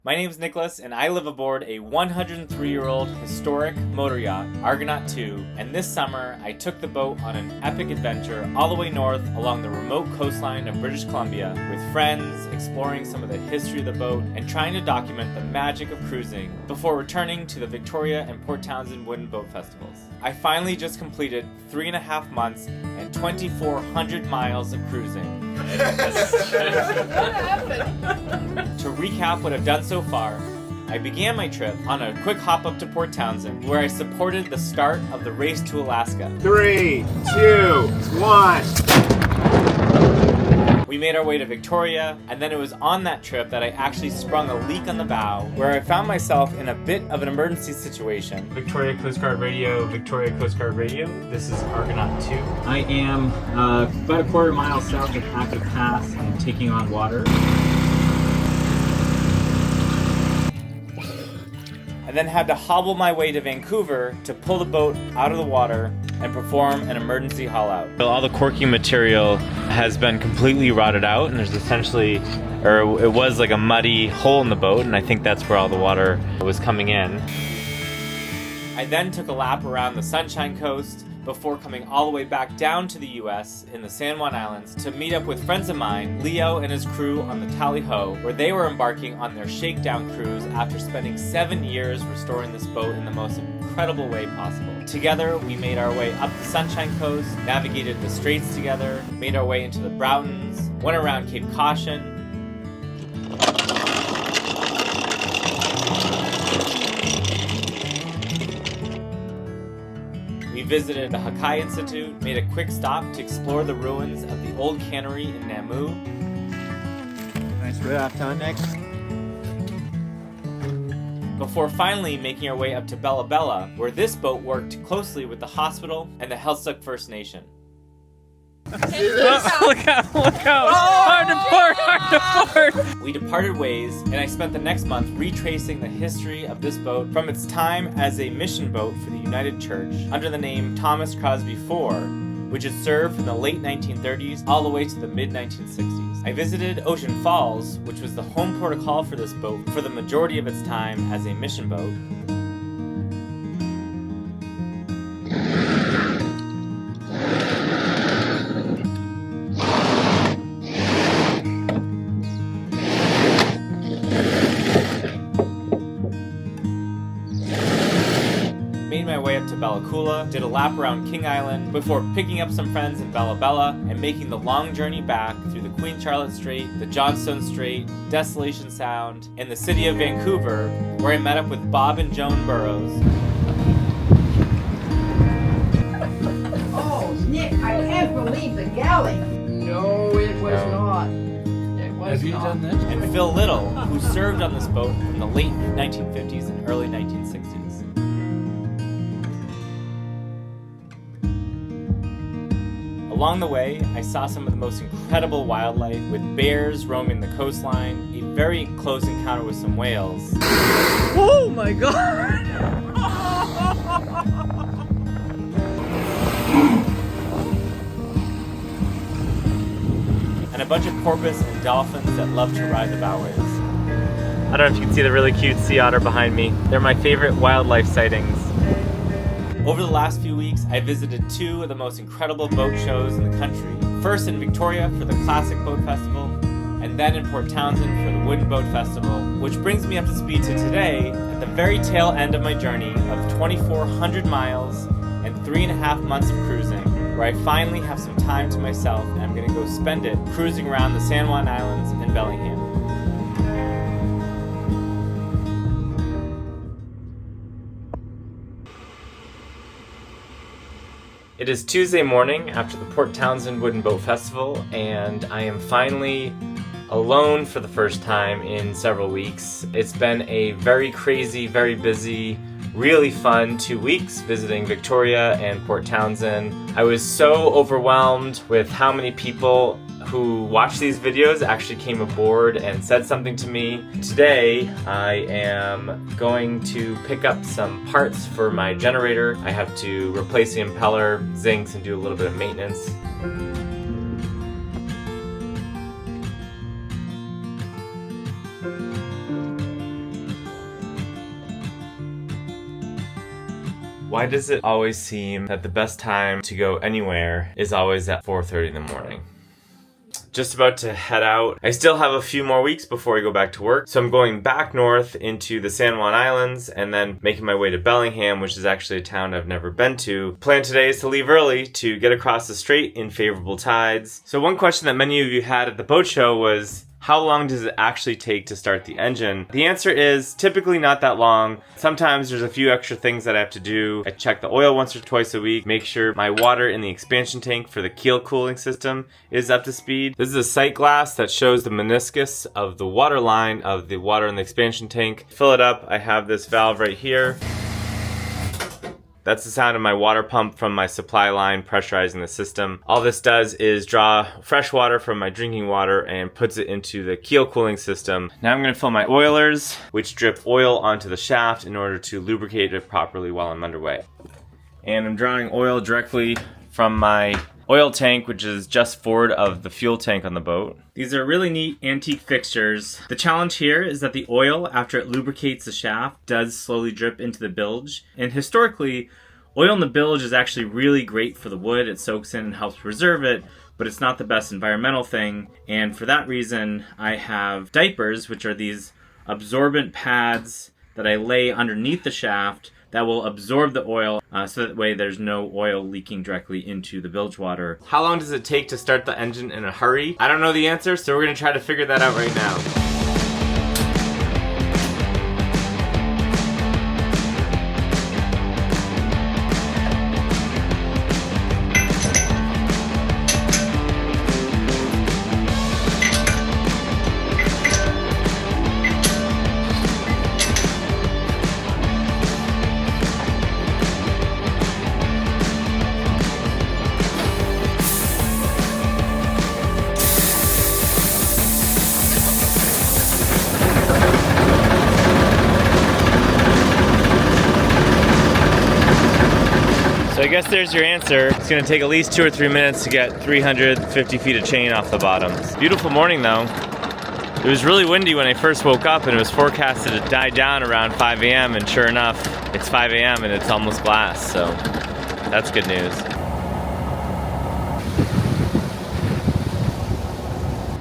My name is Nicholas, and I live aboard a 103-year-old historic motor yacht, Argonaut 2, and this summer I took the boat on an epic adventure all the way north along the remote coastline of British Columbia with friends, exploring some of the history of the boat and trying to document the magic of cruising before returning to the Victoria and Port Townsend Wooden Boat Festivals. I finally just completed 3.5 months and 2,400 miles of cruising. To recap what I've done so far, I began my trip on a quick hop up to Port Townsend, where I supported the start of the race to Alaska. 3, 2, 1. We made our way to Victoria, and then it was on that trip that I actually sprung a leak on the bow, where I found myself in a bit of an emergency situation. Victoria Coast Guard Radio, Victoria Coast Guard Radio. This is Argonaut 2. I am about a quarter mile south of Active Pass and taking on water. And then had to hobble my way to Vancouver to pull the boat out of the water and perform an emergency haul out. All the corking material has been completely rotted out, and there's essentially, or it was like a muddy hole in the boat, and I think that's where all the water was coming in. I then took a lap around the Sunshine Coast before coming all the way back down to the US in the San Juan Islands to meet up with friends of mine, Leo and his crew on the Tally-Ho, where they were embarking on their shakedown cruise after spending 7 years restoring this boat in the most incredible way possible. Together, we made our way up the Sunshine Coast, navigated the Straits together, made our way into the Broughtons, went around Cape Caution, we visited the Hakai Institute, made a quick stop to explore the ruins of the old cannery in Namu. Nice raft, huh, Nick? Before finally making our way up to Bella Bella, where this boat worked closely with the hospital and the Heiltsuk First Nation. Look out! Hard to port! We departed ways, and I spent the next month retracing the history of this boat from its time as a mission boat for the United Church under the name Thomas Crosby IV, which had served from the late 1930s all the way to the mid-1960s. I visited Ocean Falls, which was the home port of call for this boat for the majority of its time as a mission boat. Made my way up to Bella Coola, did a lap around King Island before picking up some friends in Bella Bella and making the long journey back through the Queen Charlotte Strait, the Johnstone Strait, Desolation Sound, and the city of Vancouver, where I met up with Bob and Joan Burrows. Oh, Nick, I can't believe the galley. No, it was not. It was Have you not. done this? And Phil Little, who served on this boat from the late 1950s and early 1960s. Along the way, I saw some of the most incredible wildlife, with bears roaming the coastline, a very close encounter with some whales, Oh my god! and a bunch of porpoise and dolphins that love to ride the bow waves. I don't know if you can see the really cute sea otter behind me. They're my favorite wildlife sightings. Over the last few weeks, I visited 2 of the most incredible boat shows in the country. First in Victoria for the Classic Boat Festival, and then in Port Townsend for the Wooden Boat Festival, which brings me up to speed to today, at the very tail end of my journey of 2,400 miles and 3.5 months of cruising, where I finally have some time to myself, and I'm going to go spend it cruising around the San Juan Islands and Bellingham. It is Tuesday morning after the Port Townsend Wooden Boat Festival, and I am finally alone for the first time in several weeks. It's been a very crazy, very busy, really fun 2 weeks visiting Victoria and Port Townsend. I was so overwhelmed with how many people who watched these videos actually came aboard and said something to me. Today, I am going to pick up some parts for my generator. I have to replace the impeller, zincs, and do a little bit of maintenance. Why does it always seem that the best time to go anywhere is always at 4:30 in the morning? Just about to head out. I still have a few more weeks before I go back to work, so I'm going back north into the San Juan Islands and then making my way to Bellingham, which is actually a town I've never been to. Plan today is to leave early to get across the strait in favorable tides. So one question that many of you had at the boat show was, how long does it actually take to start the engine? The answer is typically not that long. Sometimes there's a few extra things that I have to do. I check the oil once or twice a week, make sure my water in the expansion tank for the keel cooling system is up to speed. This is a sight glass that shows the meniscus of the water line of the water in the expansion tank. Fill it up. I have this valve right here. That's the sound of my water pump from my supply line pressurizing the system. All this does is draw fresh water from my drinking water and puts it into the keel cooling system. Now I'm going to fill my oilers, which drip oil onto the shaft in order to lubricate it properly while I'm underway. And I'm drawing oil directly from my oil tank, which is just forward of the fuel tank on the boat. These are really neat antique fixtures. The challenge here is that the oil, after it lubricates the shaft, does slowly drip into the bilge. And historically, oil in the bilge is actually really great for the wood. It soaks in and helps preserve it, but it's not the best environmental thing. And for that reason, I have diapers, which are these absorbent pads that I lay underneath the shaft that will absorb the oil, so that way there's no oil leaking directly into the bilge water. How long does it take to start the engine in a hurry? I don't know the answer, so we're gonna try to figure that out right now. So I guess there's your answer. It's gonna take at least 2 or 3 minutes to get 350 feet of chain off the bottom. Beautiful morning though. It was really windy when I first woke up and it was forecasted to die down around 5 a.m. and sure enough, it's 5 a.m. and it's almost glass, so that's good news.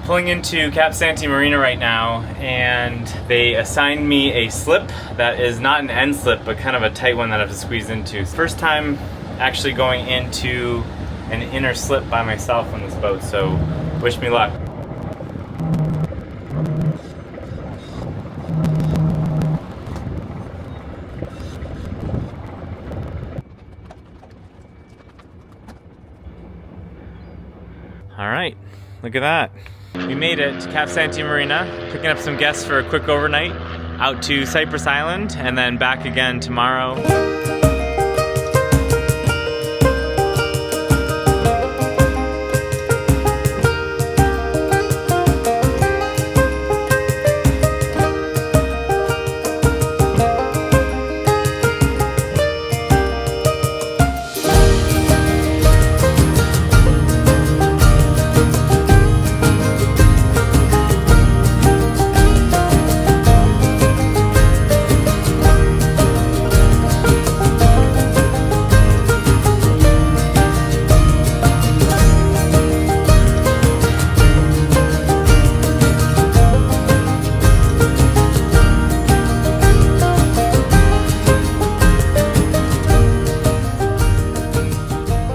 Pulling into Cap Sante Marina right now, and they assigned me a slip that is not an end slip, but kind of a tight one that I have to squeeze into. First time actually going into an inner slip by myself on this boat, so wish me luck. All right, look at that. We made it to Cap Sante Marina, picking up some guests for a quick overnight, out to Cypress Island, and then back again tomorrow.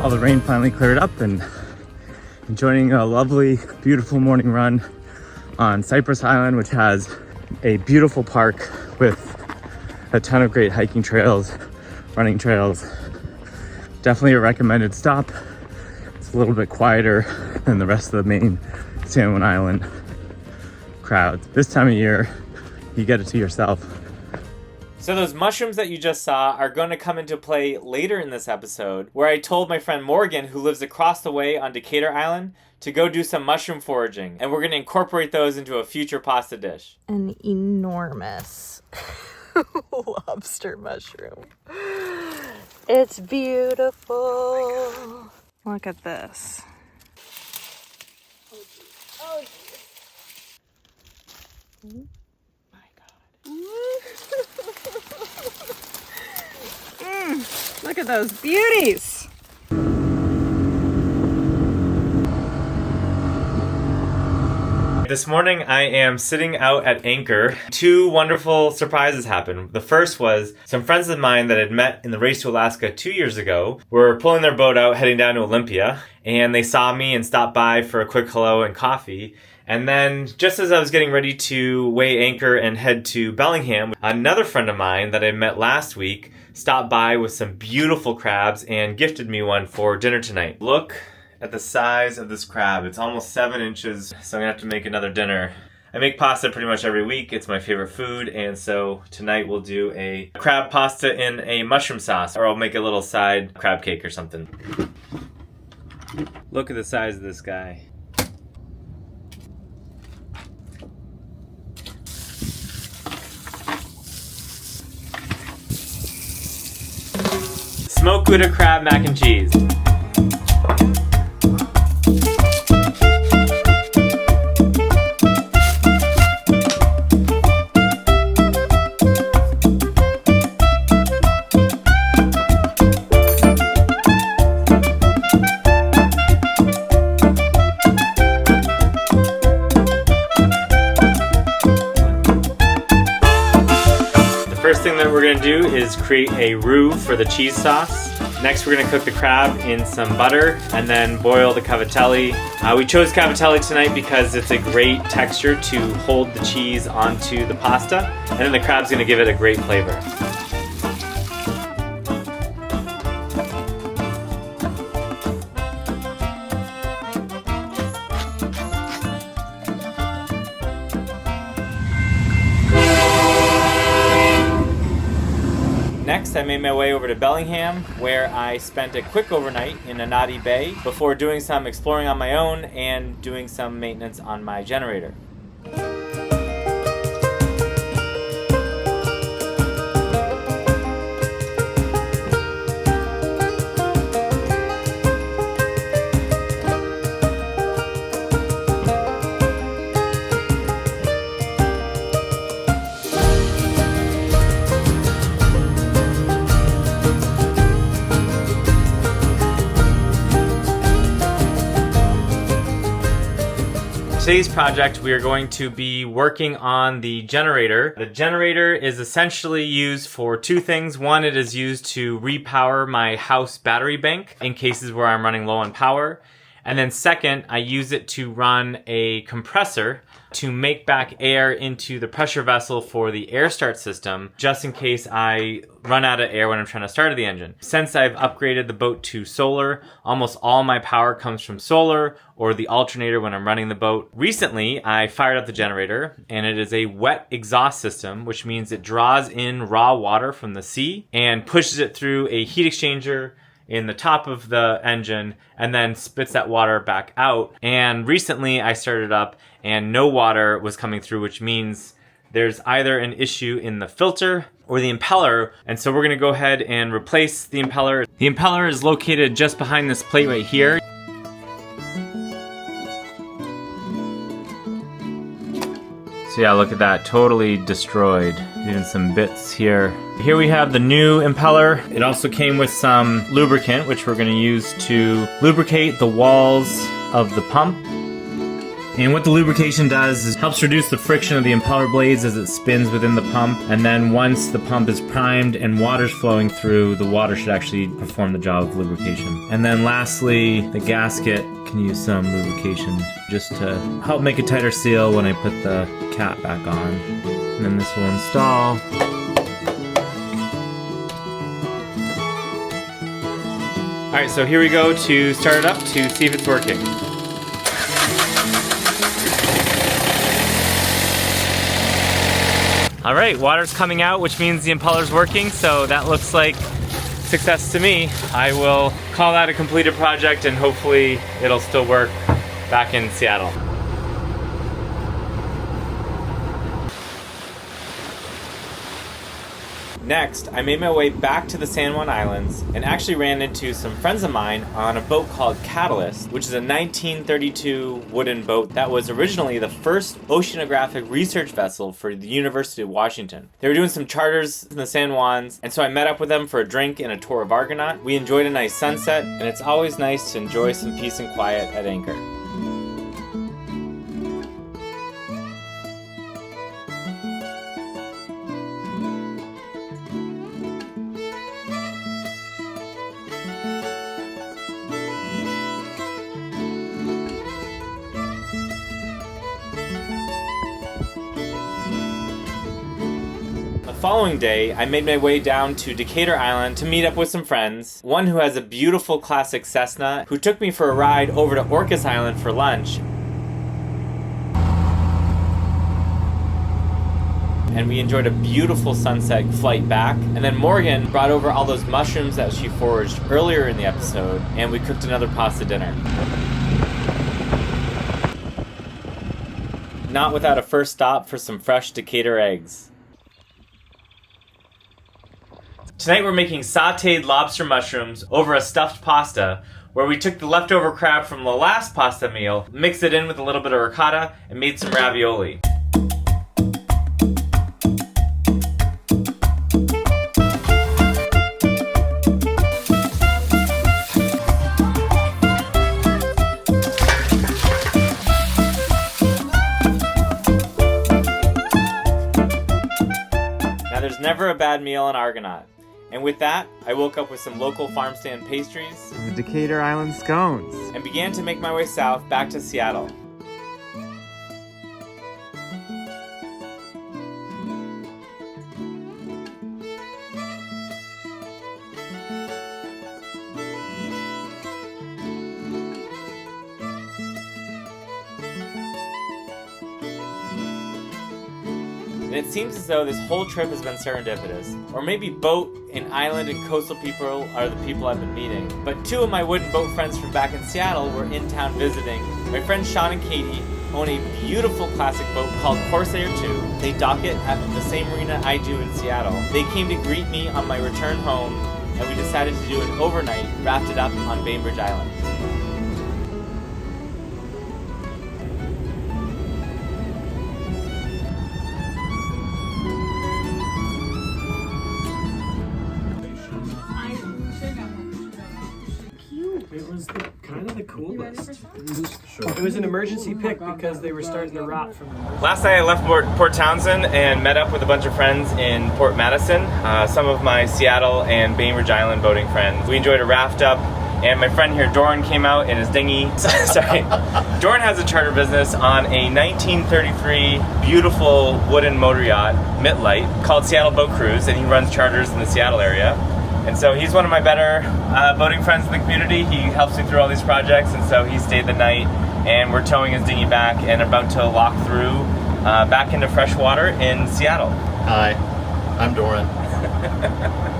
All the rain finally cleared up and enjoying a lovely, beautiful morning run on Cypress Island, which has a beautiful park with a ton of great hiking trails, running trails. Definitely a recommended stop. It's a little bit quieter than the rest of the main San Juan Island crowds. This time of year, you get it to yourself. So those mushrooms that you just saw are going to come into play later in this episode, where I told my friend Morgan, who lives across the way on Decatur Island, to go do some mushroom foraging, and we're going to incorporate those into a future pasta dish. An enormous lobster mushroom. It's beautiful. Look at this. Oh, geez. Look at those beauties. This morning I am sitting out at anchor. Two wonderful surprises happened. The first was some friends of mine that I'd met in the race to Alaska 2 years ago were pulling their boat out heading down to Olympia, and they saw me and stopped by for a quick hello and coffee. And then just as I was getting ready to weigh anchor and head to Bellingham, another friend of mine that I met last week stopped by with some beautiful crabs and gifted me one for dinner tonight. Look at the size of this crab. It's almost 7 inches, so I'm gonna have to make another dinner. I make pasta pretty much every week. It's my favorite food, and so tonight we'll do a crab pasta in a mushroom sauce, or I'll make a little side crab cake or something. Look at the size of this guy. Smoked Gouda crab mac and cheese. First thing that we're going to do is create a roux for the cheese sauce. Next we're going to cook the crab in some butter and then boil the cavatelli. We chose cavatelli tonight because it's a great texture to hold the cheese onto the pasta, and then the crab's going to give it a great flavor. Next, I made my way over to Bellingham, where I spent a quick overnight in Anacortes Bay before doing some exploring on my own and doing some maintenance on my generator. Today's project, we are going to be working on the generator. The generator is essentially used for two things. One, it is used to repower my house battery bank in cases where I'm running low on power. And then second, I use it to run a compressor to make back air into the pressure vessel for the air start system, just in case I run out of air when I'm trying to start the engine. Since I've upgraded the boat to solar, almost all my power comes from solar or the alternator when I'm running the boat. Recently, I fired up the generator, and it is a wet exhaust system, which means it draws in raw water from the sea and pushes it through a heat exchanger in the top of the engine and then spits that water back out. And recently I started up and no water was coming through, which means there's either an issue in the filter or the impeller. And so we're gonna go ahead and replace the impeller. The impeller is located just behind this plate right here. So yeah, look at that, totally destroyed. Even some bits here. Here we have the new impeller. It also came with some lubricant, which we're gonna use to lubricate the walls of the pump. And what the lubrication does is helps reduce the friction of the impeller blades as it spins within the pump. And then once the pump is primed and water's flowing through, the water should actually perform the job of lubrication. And then lastly, the gasket can use some lubrication just to help make a tighter seal when I put the cap back on. And then this will install. All right, so here we go to start it up to see if it's working. All right, water's coming out, which means the impeller's working, so that looks like success to me. I will call that a completed project and hopefully it'll still work back in Seattle. Next, I made my way back to the San Juan Islands and actually ran into some friends of mine on a boat called Catalyst, which is a 1932 wooden boat that was originally the first oceanographic research vessel for the University of Washington. They were doing some charters in the San Juans, and so I met up with them for a drink and a tour of Argonaut. We enjoyed a nice sunset, and it's always nice to enjoy some peace and quiet at anchor. The following day, I made my way down to Decatur Island to meet up with some friends. One who has a beautiful classic Cessna, who took me for a ride over to Orcas Island for lunch. And we enjoyed a beautiful sunset flight back. And then Morgan brought over all those mushrooms that she foraged earlier in the episode, and we cooked another pasta dinner. Not without a first stop for some fresh Decatur eggs. Tonight we're making sautéed lobster mushrooms over a stuffed pasta, where we took the leftover crab from the last pasta meal, mixed it in with a little bit of ricotta, and made some ravioli. Now there's never a bad meal in Argonaut. And with that, I woke up with some local farm stand pastries The Decatur Island scones. and began to make my way south back to Seattle. And it seems as though this whole trip has been serendipitous. Or maybe boat and island and coastal people are the people I've been meeting. But two of my wooden boat friends from back in Seattle were in town visiting. My friends Sean and Katie own a beautiful classic boat called Corsair 2. They dock it at the same marina I do in Seattle. They came to greet me on my return home, and we decided to do an overnight rafted up on Bainbridge Island. It was kind of the coolest. It was an emergency pick because they were starting to rot from the Last night I left Port Townsend and met up with a bunch of friends in Port Madison, some of my Seattle and Bainbridge Island boating friends. We enjoyed a raft up, and my friend here, Doran, came out in his dinghy. Sorry. Doran has a charter business on a 1933 beautiful wooden motor yacht, Mittlight, called Seattle Boat Cruise, and he runs charters in the Seattle area. And so he's one of my better boating friends in the community. He helps me through all these projects, and so he stayed the night, and we're towing his dinghy back and about to lock through back into fresh water in Seattle. Hi, I'm Doran.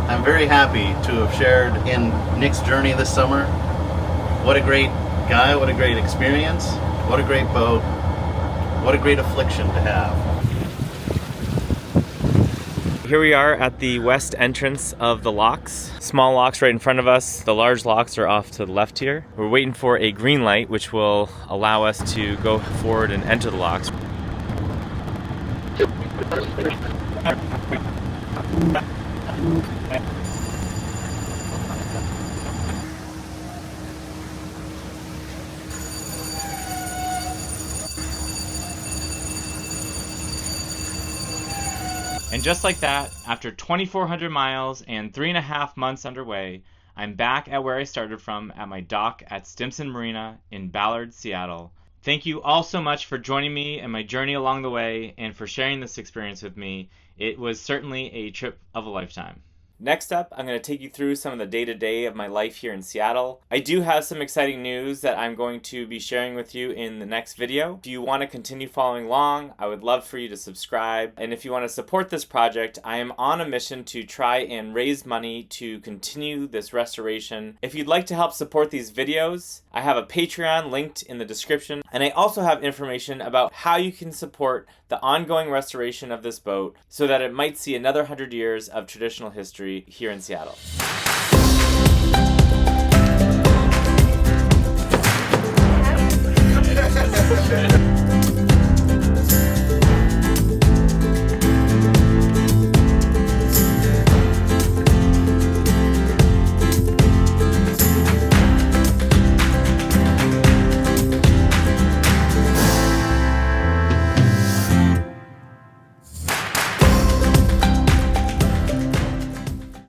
I'm very happy to have shared in Nick's journey this summer. What a great guy, what a great experience, what a great boat, what a great affliction to have. Here we are at the west entrance of the locks. Small locks right in front of us. The large locks are off to the left here. We're waiting for a green light, which will allow us to go forward and enter the locks. And just like that, after 2,400 miles and 3.5 months underway, I'm back at where I started from at my dock at Stimson Marina in Ballard, Seattle. Thank you all so much for joining me in my journey along the way and for sharing this experience with me. It was certainly a trip of a lifetime. Next up, I'm going to take you through some of the day-to-day of my life here in Seattle. I do have some exciting news that I'm going to be sharing with you in the next video. If you want to continue following along, I would love for you to subscribe. And if you want to support this project, I am on a mission to try and raise money to continue this restoration. If you'd like to help support these videos, I have a Patreon linked in the description, and I also have information about how you can support the ongoing restoration of this boat so that it might see another 100 years of traditional history here in Seattle.